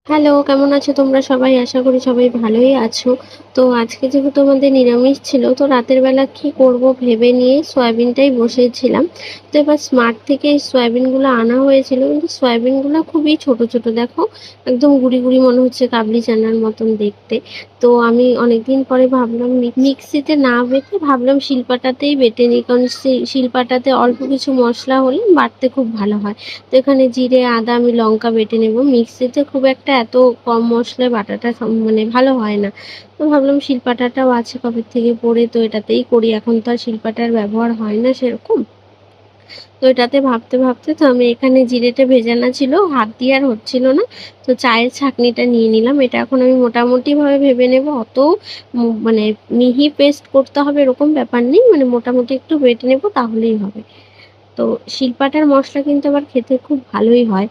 Hello, কেমন আছো তোমরা সবাই? আশা করি সবাই ভালোই আছো। তো আজকে যেহেতু আমাদের নিরামিষ ছিল, তো রাতের বেলা কি করব ভেবে নিয়ে সয়াবিনটাই বসিয়েছিলাম। তো এবার স্মার্ট থেকে এই সয়াবিনগুলো আনা হয়েছিল, কিন্তু সয়াবিনগুলো খুবই ছোট, ছোট দেখো, একদম গুঁড়ি, গুঁড়ি মনে হচ্ছে কাবলি চানার মতন দেখতে। তো আমি অনেকদিন পরে ভাবলাম মিক্সিতে না বেটে ভাবলাম শিলপাটাতেই বেটে নিই। কারণ শিলপাটাতে অল্প কিছু মসলা হলে বাটতে খুব ভালো হয়। তো এখানে জিরে, আদা, আমি লঙ্কা বেটে নেব। মিক্সিতে খুব একটা এত কম মসলায় বাটাটা মানে ভালো হয় না। তো ভাবলাম শিলপাটাটাও আছে কবে থেকে পড়ে, তো এটাতেই করি। এখন তো আর শিলপাটার ব্যবহার হয় না সেরকম। তো এটাতে ভাবতে ভাবতে তো আমি এখানে জিরেটা ভেজানো ছিল, হাত দিয়ে আর হচ্ছিল না। তো চায়ের ছাঁকনিটা নিয়ে নিলাম। এটা এখন আমি মোটামুটিভাবে ভেবে নেব। অত মানে মিহি পেস্ট করতে হবে এরকম ব্যাপার নেই। মানে মোটামুটি একটু বেটে নেব তাহলেই হবে। তো শিলপাটার মসলা কিন্তু আবার খেতে খুব ভালোই হয়।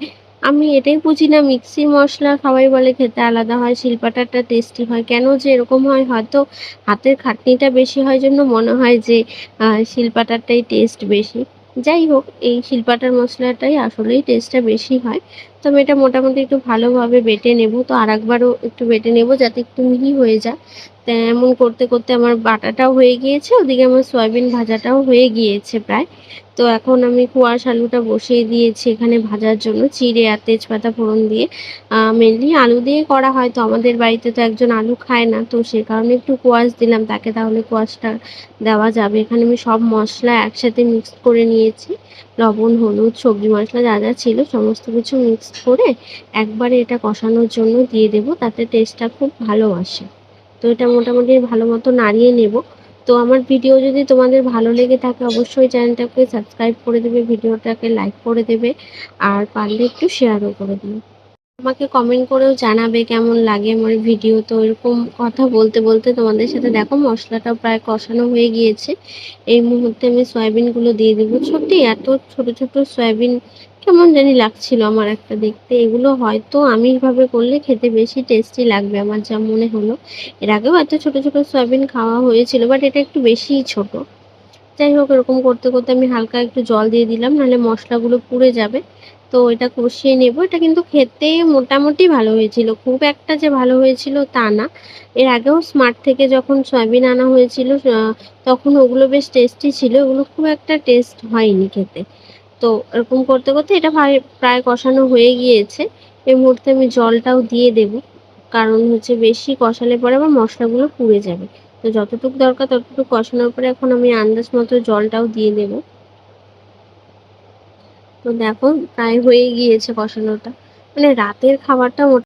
আমি এটাই বুঝি না, মিক্সির মসলা সবাই বলে খেতে আলাদা হয়, শিলপাটারটা টেস্টি হয়। কেন যে এরকম হয়, হয়তো হাতের খাটনিটা বেশি হয় জন্য মনে হয় যে শিলপাটারটাই টেস্ট বেশি। যাই হোক, এই শিলপাটার মসলাটাই আসলেই টেস্টটা বেশি হয়। তো আমি এটা মোটামুটি একটু ভালোভাবে বেটে নেব। তো আরেকবারও একটু বেটে নেব যাতে একটু মিহি হয়ে যায়। তো এমন করতে, করতে আমার বাটাটাও হয়ে গিয়েছে, ওদিকে আমার সয়াবিন ভাজাটাও হয়ে গিয়েছে প্রায়। তো এখন আমি কোয়াশ আলুটা বসিয়ে দিয়েছি এখানে ভাজার জন্য, চিড়ে আর তেজপাতা ফোড়ন দিয়ে। মেনলি আলু দিয়ে করা হয়, তো আমাদের বাড়িতে তো একজন আলু খায় না, তো সে কারণে একটু কোয়াশ দিলাম তাকে, তাহলে কোয়াশটা দেওয়া যাবে। এখানে আমি সব মশলা একসাথে মিক্স করে নিয়েছি। লবণ, হলুদ, সবজি মশলা যা যা ছিল সমস্ত কিছু মিক্সড করে একবারে এটা কষানোর জন্য দিয়ে দেবো, তাতে টেস্টটা খুব ভালো আসে। তো এটা মোটামুটি ভালো মতো নাড়িয়ে নেব। তো আমার ভিডিও যদি তোমাদের ভালো লেগে থাকে অবশ্যই চ্যানেলটাকে সাবস্ক্রাইব করে দেবে, ভিডিওটাকে লাইক করে দেবে, আর পারলে একটু শেয়ারও করে দিও। আমাকে কমেন্ট করেও জানাবে কেমন লাগে আমার ভিডিও। তো এরকম কথা বলতে বলতে তোমাদের সাথে দেখো মশলাটা প্রায় কষানো হয়ে গিয়েছে। এই মুহূর্তে আমি সয়াবিনগুলো দিয়ে দেবো। সত্যি এত ছোট ছোট সয়াবিন কেমন জানি লাগছিল আমার একটা দেখতে। এগুলো হয়তো আমিষভাবে করলে খেতে বেশি টেস্টি লাগবে আমার যা মনে হলো। এর আগেও এত ছোট ছোট সয়াবিন খাওয়া হয়েছিল, বাট এটা একটু বেশিই ছোট। যাই হোক, এরকম করতে করতে আমি হালকা একটু জল দিয়ে দিলাম, নাহলে মশলাগুলো পুড়ে যাবে। তো এটা কষিয়ে নেব। এটা কিন্তু খেতে মোটামুটি ভালো হয়েছিল, খুব একটা যে ভালো হয়েছিল তা না। এর আগেও স্মার্ট থেকে যখন সয়াবিন আনা হয়েছিল তখন ওগুলো বেশ টেস্টি ছিল, ওগুলো খুব একটা টেস্ট হয়নি খেতে। তো এরকম করতে করতে এটা প্রায় কষানো হয়ে গিয়েছে। এই মুহূর্তে আমি জলটাও দিয়ে দেব, কারণ হচ্ছে বেশি কষালে পরে আবার মশলাগুলো পুড়ে যাবে। তো যতটুকু দরকার ততটুকু কষানোর পরে এখন আমি আন্দাজ মতো জলটাও দিয়ে দেব। তো দেখো প্রায় হয়ে গিয়েছে কষানোটা। মানে রাতের খাবারটা